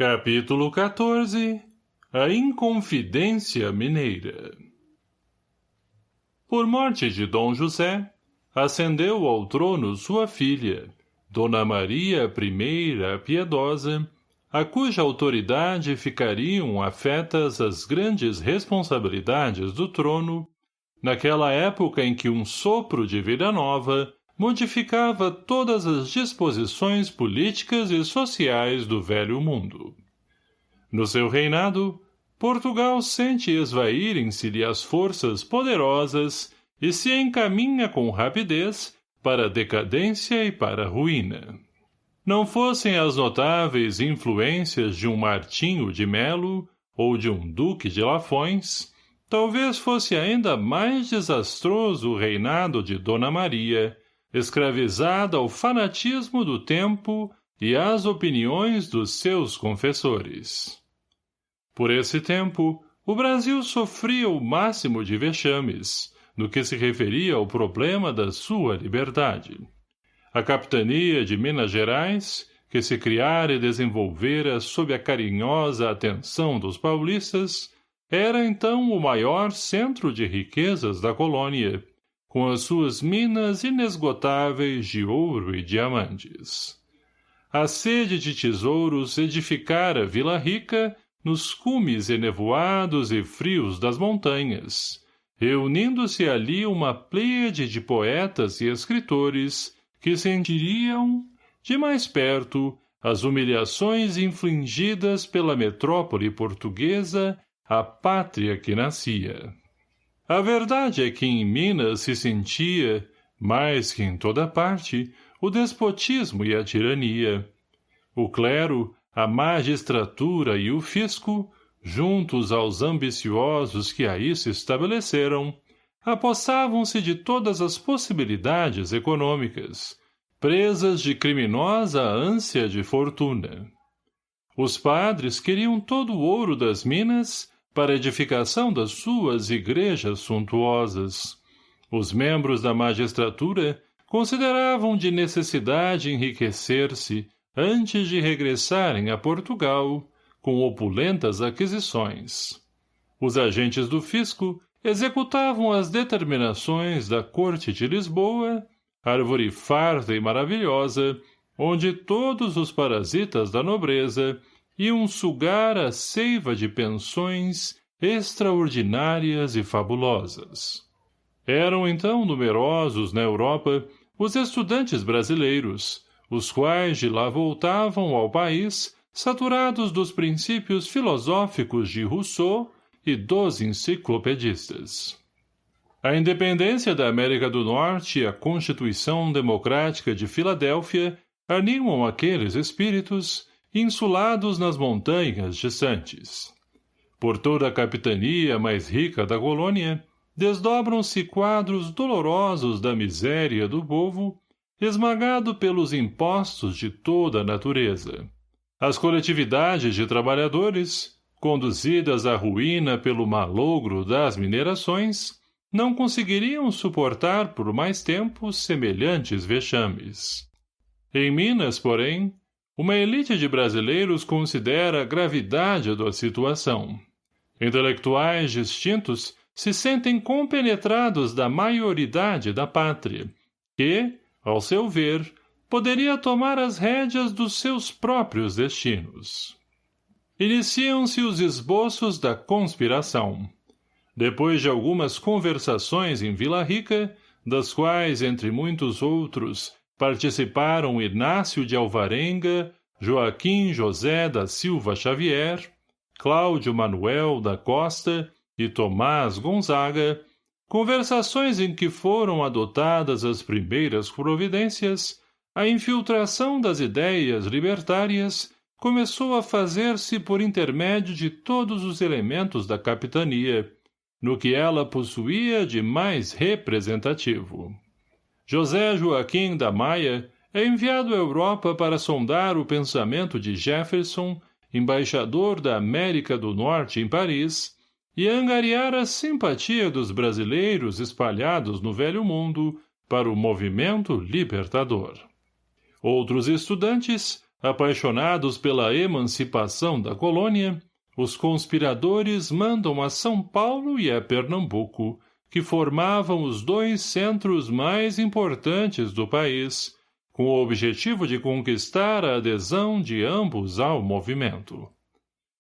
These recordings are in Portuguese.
Capítulo 14. A Inconfidência Mineira. Por morte de Dom José, ascendeu ao trono sua filha, Dona Maria I a Piedosa, a cuja autoridade ficariam afetas as grandes responsabilidades do trono, naquela época em que um sopro de vida nova modificava todas as disposições políticas e sociais do velho mundo. No seu reinado, Portugal sente esvaírem-se-lhe as forças poderosas e se encaminha com rapidez para a decadência e para a ruína. Não fossem as notáveis influências de um Martinho de Melo ou de um Duque de Lafões, talvez fosse ainda mais desastroso o reinado de Dona Maria, escravizada ao fanatismo do tempo e às opiniões dos seus confessores. Por esse tempo, o Brasil sofria o máximo de vexames, no que se referia ao problema da sua liberdade. A capitania de Minas Gerais, que se criara e desenvolvera sob a carinhosa atenção dos paulistas, era então o maior centro de riquezas da colônia, com as suas minas inesgotáveis de ouro e diamantes. A sede de tesouros edificara Vila Rica nos cumes enevoados e frios das montanhas, reunindo-se ali uma pleiade de poetas e escritores que sentiriam, de mais perto, as humilhações infligidas pela metrópole portuguesa à pátria que nascia. A verdade é que em Minas se sentia, mais que em toda parte, o despotismo e a tirania. O clero, a magistratura e o fisco, juntos aos ambiciosos que aí se estabeleceram, apossavam-se de todas as possibilidades econômicas, presas de criminosa ânsia de fortuna. Os padres queriam todo o ouro das minas para a edificação das suas igrejas suntuosas. Os membros da magistratura consideravam de necessidade enriquecer-se antes de regressarem a Portugal com opulentas aquisições. Os agentes do fisco executavam as determinações da Corte de Lisboa, árvore farta e maravilhosa, onde todos os parasitas da nobreza iam sugar a seiva de pensões extraordinárias e fabulosas. Eram então numerosos na Europa os estudantes brasileiros, os quais de lá voltavam ao país saturados dos princípios filosóficos de Rousseau e dos enciclopedistas. A independência da América do Norte e a Constituição Democrática de Filadélfia animam aqueles espíritos insulados nas montanhas distantes. Por toda a capitania mais rica da colônia, desdobram-se quadros dolorosos da miséria do povo, esmagado pelos impostos de toda a natureza. As coletividades de trabalhadores, conduzidas à ruína pelo malogro das minerações, não conseguiriam suportar por mais tempo semelhantes vexames. Em Minas, porém, uma elite de brasileiros considera a gravidade da situação. Intelectuais distintos se sentem compenetrados da maioridade da pátria, que, ao seu ver, poderia tomar as rédeas dos seus próprios destinos. Iniciam-se os esboços da conspiração. Depois de algumas conversações em Vila Rica, das quais, entre muitos outros, participaram Inácio de Alvarenga, Joaquim José da Silva Xavier, Cláudio Manuel da Costa e Tomás Gonzaga, conversações em que foram adotadas as primeiras providências, a infiltração das ideias libertárias começou a fazer-se por intermédio de todos os elementos da capitania, no que ela possuía de mais representativo. José Joaquim da Maia é enviado à Europa para sondar o pensamento de Jefferson, embaixador da América do Norte em Paris, e angariar a simpatia dos brasileiros espalhados no velho mundo para o movimento libertador. Outros estudantes apaixonados pela emancipação da colônia, os conspiradores mandam a São Paulo e a Pernambuco, que formavam os dois centros mais importantes do país, com o objetivo de conquistar a adesão de ambos ao movimento.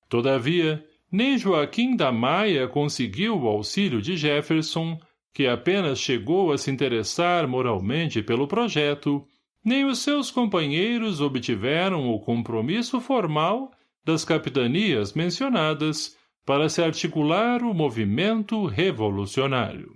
Todavia, nem Joaquim da Maia conseguiu o auxílio de Jefferson, que apenas chegou a se interessar moralmente pelo projeto, nem os seus companheiros obtiveram o compromisso formal das capitanias mencionadas para se articular o movimento revolucionário.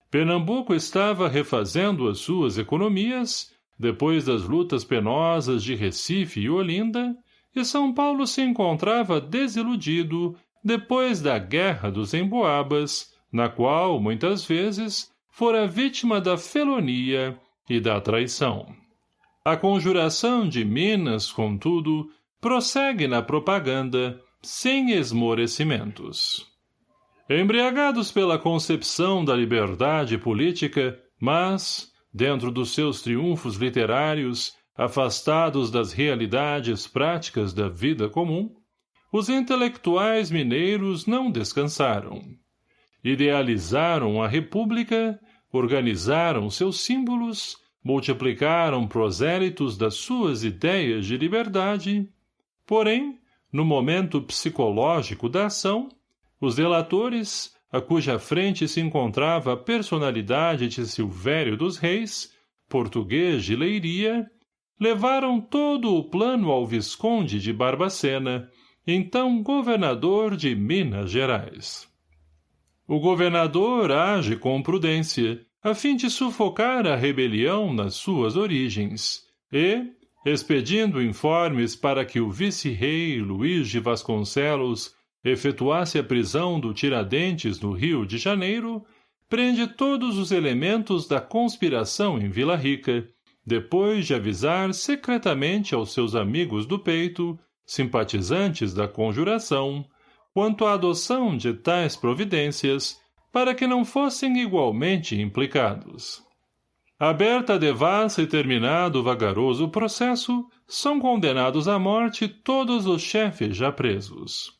Pernambuco estava refazendo as suas economias, depois das lutas penosas de Recife e Olinda, e São Paulo se encontrava desiludido depois da Guerra dos Emboabas, na qual, muitas vezes, fora vítima da felonia e da traição. A conjuração de Minas, contudo, prossegue na propaganda, sem esmorecimentos. Embriagados pela concepção da liberdade política, mas, dentro dos seus triunfos literários, afastados das realidades práticas da vida comum, os intelectuais mineiros não descansaram. Idealizaram a República, organizaram seus símbolos, multiplicaram prosélitos das suas ideias de liberdade, porém, no momento psicológico da ação, os delatores, a cuja frente se encontrava a personalidade de Silvério dos Reis, português de Leiria, levaram todo o plano ao Visconde de Barbacena, então governador de Minas Gerais. O governador age com prudência, a fim de sufocar a rebelião nas suas origens, e, expedindo informes para que o vice-rei Luís de Vasconcelos efetuasse a prisão do Tiradentes no Rio de Janeiro, prende todos os elementos da conspiração em Vila Rica, depois de avisar secretamente aos seus amigos do peito, simpatizantes da conjuração, quanto à adoção de tais providências, para que não fossem igualmente implicados. Aberta a devassa e terminado o vagaroso processo, são condenados à morte todos os chefes já presos.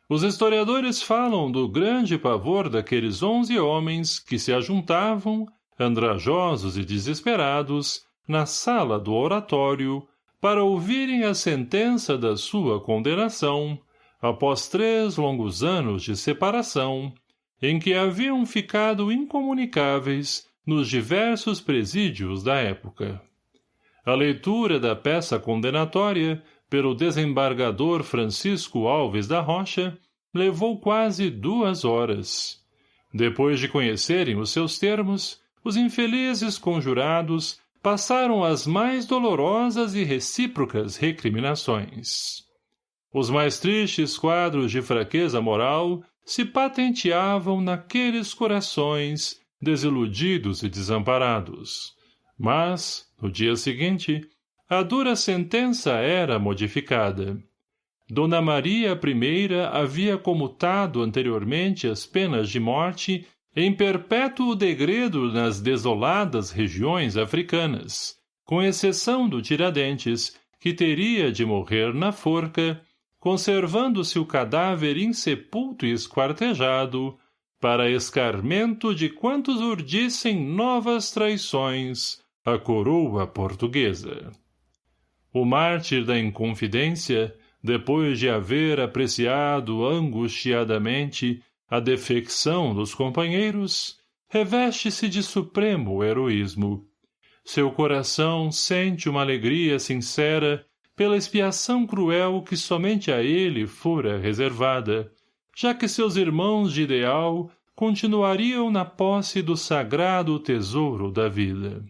Os historiadores falam do grande pavor daqueles 11 homens que se ajuntavam, andrajosos e desesperados, na sala do oratório, para ouvirem a sentença da sua condenação, após 3 longos anos de separação, em que haviam ficado incomunicáveis nos diversos presídios da época. A leitura da peça condenatória, pelo desembargador Francisco Alves da Rocha, levou quase 2 horas. Depois de conhecerem os seus termos, os infelizes conjurados passaram as mais dolorosas e recíprocas recriminações. Os mais tristes quadros de fraqueza moral se patenteavam naqueles corações desiludidos e desamparados. Mas, no dia seguinte, a dura sentença era modificada. Dona Maria I havia comutado anteriormente as penas de morte em perpétuo degredo nas desoladas regiões africanas, com exceção do Tiradentes, que teria de morrer na forca, conservando-se o cadáver insepulto e esquartejado, para escarmento de quantos urdissem novas traições à coroa portuguesa. O mártir da Inconfidência, depois de haver apreciado angustiadamente a defecção dos companheiros, reveste-se de supremo heroísmo. Seu coração sente uma alegria sincera pela expiação cruel que somente a ele fora reservada, já que seus irmãos de ideal continuariam na posse do sagrado tesouro da vida.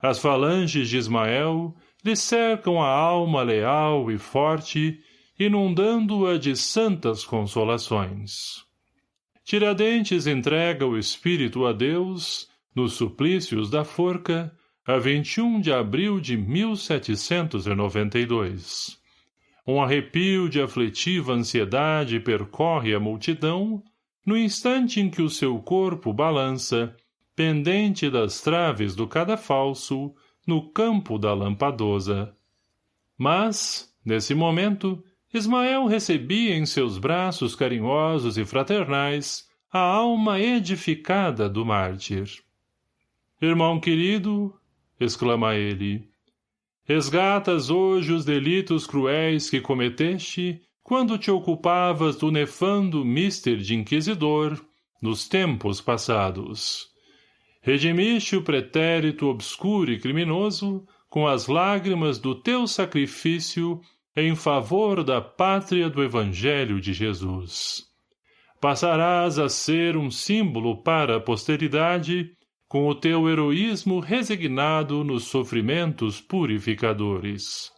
As falanges de Ismael lhe cercam a alma leal e forte, inundando-a de santas consolações. Tiradentes entrega o espírito a Deus, nos suplícios da forca, a 21 de abril de 1792. Um arrepio de aflitiva ansiedade percorre a multidão, no instante em que o seu corpo balança, pendente das traves do cadafalso, no campo da Lampadosa. Mas, nesse momento, Ismael recebia em seus braços carinhosos e fraternais a alma edificada do mártir. Irmão querido, exclama ele, resgatas hoje os delitos cruéis que cometeste quando te ocupavas do nefando mister de inquisidor nos tempos passados. Redimiste o pretérito obscuro e criminoso com as lágrimas do teu sacrifício em favor da pátria do Evangelho de Jesus. Passarás a ser um símbolo para a posteridade com o teu heroísmo resignado nos sofrimentos purificadores.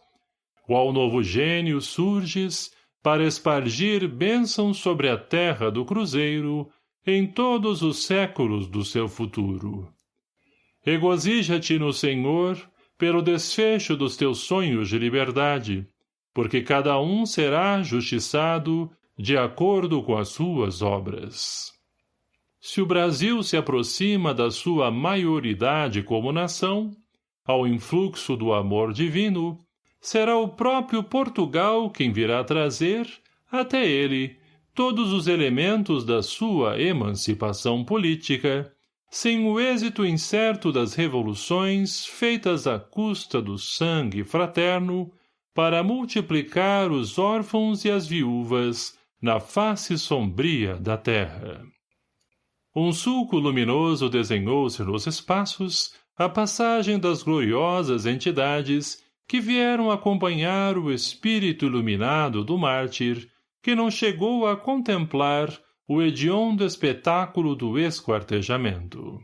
Qual novo gênio surges para espargir bênçãos sobre a terra do Cruzeiro em todos os séculos do seu futuro. Regozija-te no Senhor pelo desfecho dos teus sonhos de liberdade, porque cada um será justiçado de acordo com as suas obras. Se o Brasil se aproxima da sua maioridade como nação, ao influxo do amor divino, será o próprio Portugal quem virá trazer, até ele, todos os elementos da sua emancipação política, sem o êxito incerto das revoluções feitas à custa do sangue fraterno para multiplicar os órfãos e as viúvas na face sombria da terra. Um sulco luminoso desenhou-se nos espaços a passagem das gloriosas entidades que vieram acompanhar o espírito iluminado do mártir, que não chegou a contemplar o hediondo espetáculo do esquartejamento.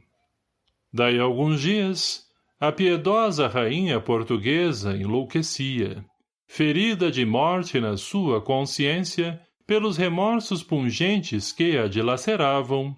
Daí a alguns dias, a piedosa rainha portuguesa enlouquecia, ferida de morte na sua consciência pelos remorsos pungentes que a dilaceravam,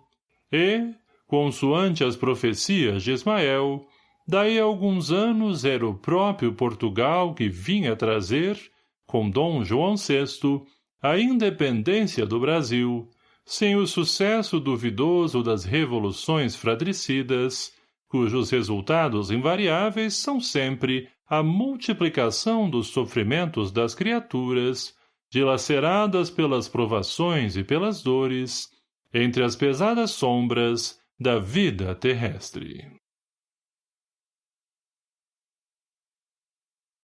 e, consoante as profecias de Ismael, daí a alguns anos era o próprio Portugal que vinha trazer, com Dom João VI, a independência do Brasil, sem o sucesso duvidoso das revoluções fratricidas, cujos resultados invariáveis são sempre a multiplicação dos sofrimentos das criaturas, dilaceradas pelas provações e pelas dores, entre as pesadas sombras da vida terrestre.